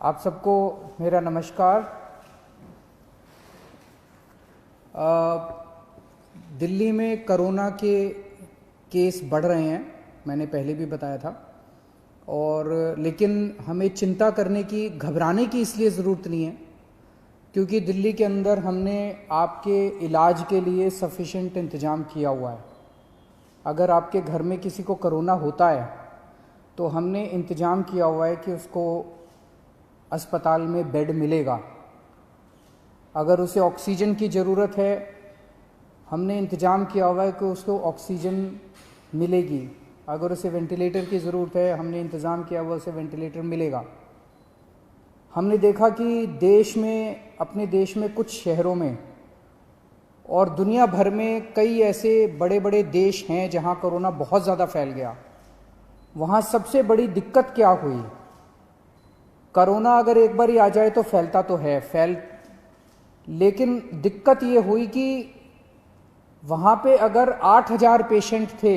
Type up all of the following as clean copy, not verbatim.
आप सबको मेरा नमस्कार। दिल्ली में कोरोना के केस बढ़ रहे हैं, मैंने पहले भी बताया था, और लेकिन हमें चिंता करने की, घबराने की इसलिए ज़रूरत नहीं है क्योंकि दिल्ली के अंदर हमने आपके इलाज के लिए सफिशेंट इंतज़ाम किया हुआ है। अगर आपके घर में किसी को कोरोना होता है तो हमने इंतज़ाम किया हुआ है कि उसको अस्पताल में बेड मिलेगा। अगर उसे ऑक्सीजन की ज़रूरत है, हमने इंतज़ाम किया हुआ है कि उसको ऑक्सीजन मिलेगी। अगर उसे वेंटिलेटर की ज़रूरत है, हमने इंतज़ाम किया हुआ उसे वेंटिलेटर मिलेगा। हमने देखा कि देश में, अपने देश में कुछ शहरों में और दुनिया भर में कई ऐसे बड़े बड़े देश हैं जहां कोरोना बहुत ज़्यादा फैल गया। वहां सबसे बड़ी दिक्कत क्या हुई? कोरोना अगर एक बार ही आ जाए तो फैलता तो है, लेकिन दिक्कत ये हुई कि वहां पे अगर 8,000 पेशेंट थे,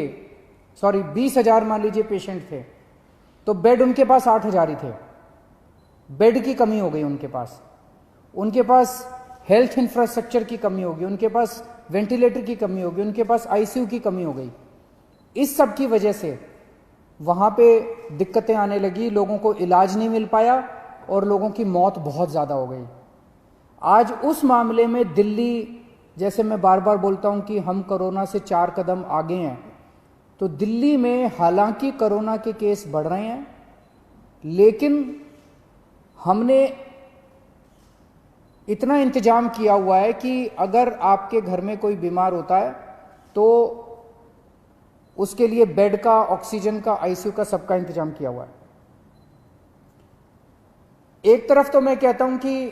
20,000 मान लीजिए पेशेंट थे, तो बेड उनके पास 8,000 ही थे। बेड की कमी हो गई उनके पास हेल्थ इंफ्रास्ट्रक्चर की कमी होगी, उनके पास वेंटिलेटर की कमी होगी, उनके पास आईसीयू की कमी हो गई। इस सब की वजह से वहां पे दिक्कतें आने लगी, लोगों को इलाज नहीं मिल पाया और लोगों की मौत बहुत ज़्यादा हो गई। आज उस मामले में दिल्ली, जैसे मैं बार बार बोलता हूं कि हम कोरोना से 4 कदम आगे हैं, तो दिल्ली में हालांकि कोरोना के केस बढ़ रहे हैं, लेकिन हमने इतना इंतजाम किया हुआ है कि अगर आपके घर में कोई बीमार होता है तो उसके लिए बेड का, ऑक्सीजन का, आईसीयू का, सबका इंतजाम किया हुआ है। एक तरफ तो मैं कहता हूं कि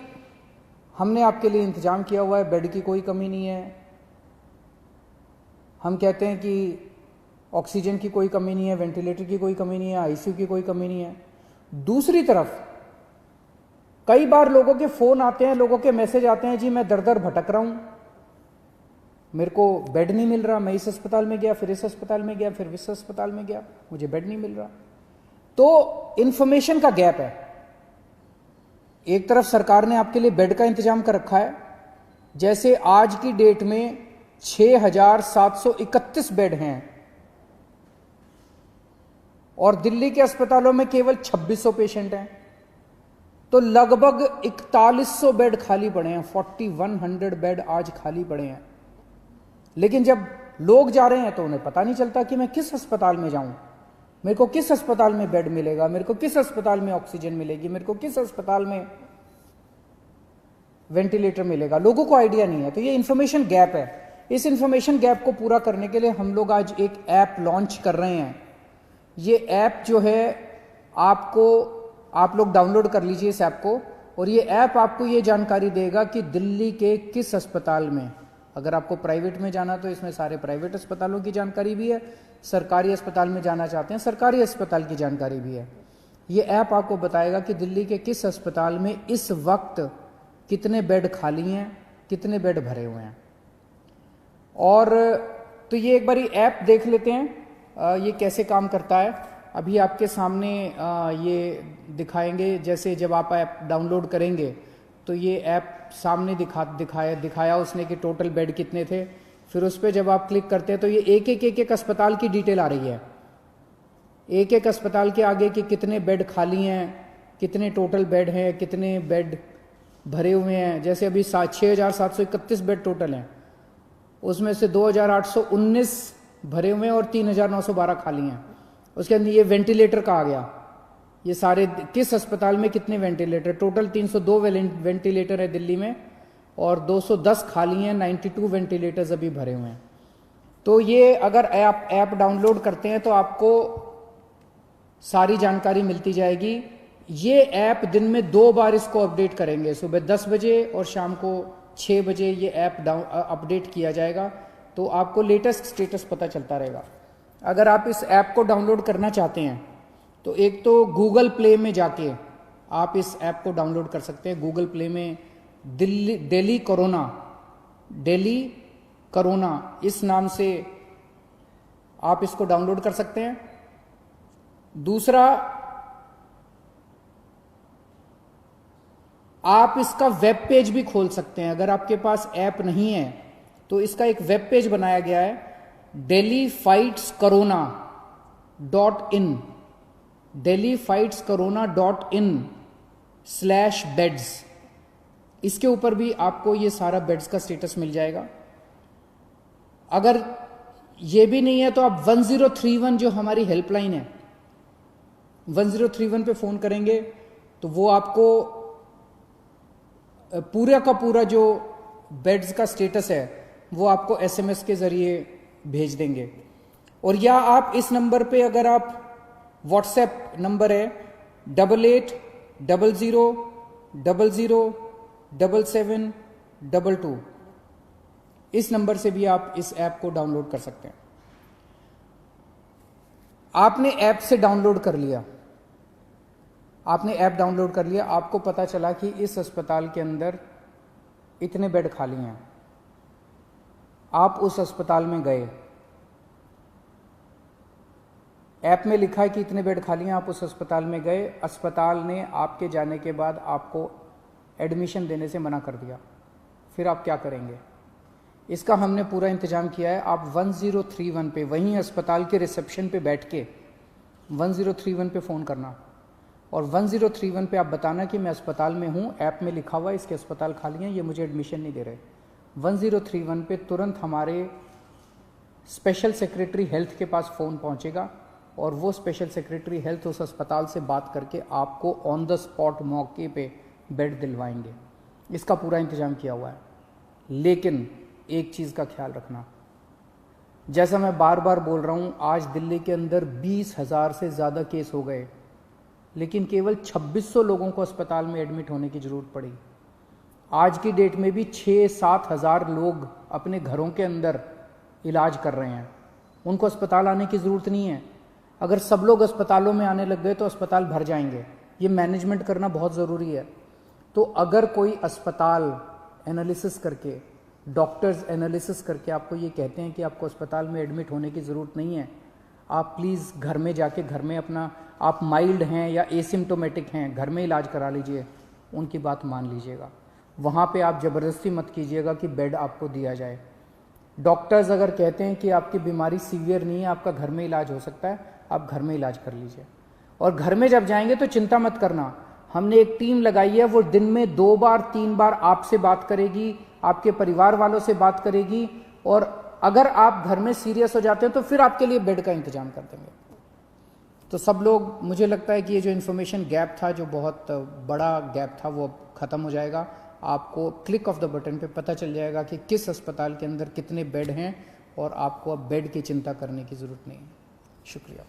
हमने आपके लिए इंतजाम किया हुआ है, बेड की कोई कमी नहीं है, हम कहते हैं कि ऑक्सीजन की कोई कमी नहीं है, वेंटिलेटर की कोई कमी नहीं है, आईसीयू की कोई कमी नहीं है। दूसरी तरफ कई बार लोगों के फोन आते हैं, लोगों के मैसेज आते हैं, जी मैं दर दर भटक रहा हूं, मेरे को बेड नहीं मिल रहा, मैं इस अस्पताल में गया, फिर इस अस्पताल में गया, फिर इस अस्पताल में गया, मुझे बेड नहीं मिल रहा। तो इंफॉर्मेशन का गैप है। एक तरफ सरकार ने आपके लिए बेड का इंतजाम कर रखा है, जैसे आज की डेट में 6,731 बेड हैं और दिल्ली के अस्पतालों में केवल 2,600 पेशेंट हैं, तो लगभग 4,100 बेड खाली पड़े हैं। 4,100 बेड आज खाली पड़े हैं। लेकिन जब लोग जा रहे हैं तो उन्हें पता नहीं चलता कि मैं किस अस्पताल में जाऊं, मेरे को किस अस्पताल में बेड मिलेगा, मेरे को किस अस्पताल में ऑक्सीजन मिलेगी, मेरे को किस अस्पताल में वेंटिलेटर मिलेगा। लोगों को आइडिया नहीं है। तो ये इंफॉर्मेशन गैप है। इस इंफॉर्मेशन गैप को पूरा करने के लिए हम लोग आज एक ऐप लॉन्च कर रहे हैं। ये ऐप जो है, आप लोग डाउनलोड कर लीजिए इस ऐप को, और ये ऐप आपको ये जानकारी देगा कि दिल्ली के किस अस्पताल में, अगर आपको प्राइवेट में जाना तो इसमें सारे प्राइवेट अस्पतालों की जानकारी भी है, सरकारी अस्पताल में जाना चाहते हैं सरकारी अस्पताल की जानकारी भी है। ये ऐप आपको बताएगा कि दिल्ली के किस अस्पताल में इस वक्त कितने बेड खाली हैं, कितने बेड भरे हुए हैं। और तो ये एक बारी ऐप देख लेते हैं ये कैसे काम करता है। अभी आपके सामने ये दिखाएंगे, जैसे जब आप ऐप डाउनलोड करेंगे तो ये ऐप सामने दिखाया उसने कि टोटल बेड कितने थे। फिर उस पर जब आप क्लिक करते हैं तो ये एक अस्पताल की डिटेल आ रही है, एक अस्पताल के आगे कि कितने बेड खाली हैं, कितने टोटल बेड हैं, कितने बेड भरे हुए हैं। जैसे अभी 6,731 बेड टोटल हैं, उसमें से 2,819 भरे हुए हैं और 3,912 खाली हैं। उसके अंदर ये वेंटिलेटर का आ गया, ये सारे किस अस्पताल में कितने वेंटिलेटर, टोटल 302 वेंटिलेटर है दिल्ली में और 210 खाली हैं, 92 वेंटिलेटर्स अभी भरे हुए हैं। तो ये अगर ऐप डाउनलोड करते हैं तो आपको सारी जानकारी मिलती जाएगी। ये ऐप दिन में 2 बार इसको अपडेट करेंगे, सुबह 10 बजे और शाम को 6 बजे ये ऐप अपडेट किया जाएगा, तो आपको लेटेस्ट स्टेटस पता चलता रहेगा। अगर आप इस ऐप को डाउनलोड करना चाहते हैं तो एक तो गूगल प्ले में जाके आप इस ऐप को डाउनलोड कर सकते हैं। गूगल प्ले में दिल्ली कोरोना इस नाम से आप इसको डाउनलोड कर सकते हैं। दूसरा, आप इसका वेब पेज भी खोल सकते हैं। अगर आपके पास ऐप नहीं है तो इसका एक वेब पेज बनाया गया है, delhifightscorona.in, delhifightscorona.in/beds। इसके ऊपर भी आपको ये सारा बेड्स का स्टेटस मिल जाएगा। अगर ये भी नहीं है तो आप 1031 जो हमारी हेल्पलाइन है, 1031 पे फोन करेंगे तो वो आपको पूरा का पूरा जो बेड्स का स्टेटस है वो आपको एसएमएस के जरिए भेज देंगे। और या आप इस नंबर पे, अगर आप व्हाट्सएप नंबर है 8800007722, इस नंबर से भी आप इस ऐप को डाउनलोड कर सकते हैं। आपने ऐप से डाउनलोड कर लिया, आपने ऐप डाउनलोड कर लिया, आपको पता चला कि इस अस्पताल के अंदर इतने बेड खाली हैं। आप उस अस्पताल में गए, ऐप में लिखा है कि इतने बेड खाली हैं, आप उस अस्पताल में गए, अस्पताल ने आपके जाने के बाद आपको एडमिशन देने से मना कर दिया, फिर आप क्या करेंगे? इसका हमने पूरा इंतजाम किया है। आप 1031 पे, वहीं अस्पताल के रिसेप्शन पे बैठ के 1031 पे फ़ोन करना और 1031 पे आप बताना कि मैं अस्पताल में हूँ, ऐप में लिखा हुआ है इसके अस्पताल खाली हैं, ये मुझे एडमिशन नहीं दे रहे। 1031 पे तुरंत हमारे स्पेशल सेक्रेटरी हेल्थ के पास फ़ोन पहुँचेगा और वो स्पेशल सेक्रेटरी हेल्थ उस अस्पताल से बात करके आपको ऑन द स्पॉट मौके पे बेड दिलवाएंगे। इसका पूरा इंतजाम किया हुआ है। लेकिन एक चीज़ का ख्याल रखना, जैसा मैं बार बार बोल रहा हूँ, आज दिल्ली के अंदर 20,000 से ज़्यादा केस हो गए, लेकिन केवल 2600 लोगों को अस्पताल में एडमिट होने की ज़रूरत पड़ी। आज की डेट में भी 6-7 हज़ार लोग अपने घरों के अंदर इलाज कर रहे हैं, उनको अस्पताल आने की ज़रूरत नहीं है। अगर सब लोग अस्पतालों में आने लग गए तो अस्पताल भर जाएंगे। ये मैनेजमेंट करना बहुत ज़रूरी है। तो अगर कोई अस्पताल एनालिसिस करके, डॉक्टर्स एनालिसिस करके आपको ये कहते हैं कि आपको अस्पताल में एडमिट होने की ज़रूरत नहीं है, आप प्लीज़ घर में जाके, घर में अपना, आप माइल्ड हैं या एसिम्टोमेटिक हैं, घर में इलाज करा लीजिए, उनकी बात मान लीजिएगा। वहाँ पे आप ज़बरदस्ती मत कीजिएगा कि बेड आपको दिया जाए। डॉक्टर्स अगर कहते हैं कि आपकी बीमारी सीवियर नहीं है, आपका घर में इलाज हो सकता है, आप घर में इलाज कर लीजिए। और घर में जब जाएंगे तो चिंता मत करना, हमने एक टीम लगाई है, वो दिन में 2 बार 3 बार आपसे बात करेगी, आपके परिवार वालों से बात करेगी, और अगर आप घर में सीरियस हो जाते हैं तो फिर आपके लिए बेड का इंतजाम कर देंगे। तो सब लोग, मुझे लगता है कि ये जो इन्फॉर्मेशन गैप था, जो बहुत बड़ा गैप था, वो ख़त्म हो जाएगा। आपको क्लिक ऑफ द बटन पे पता चल जाएगा कि किस अस्पताल के अंदर कितने बेड हैं और आपको अब बेड की चिंता करने की ज़रूरत नहीं है। शुक्रिया।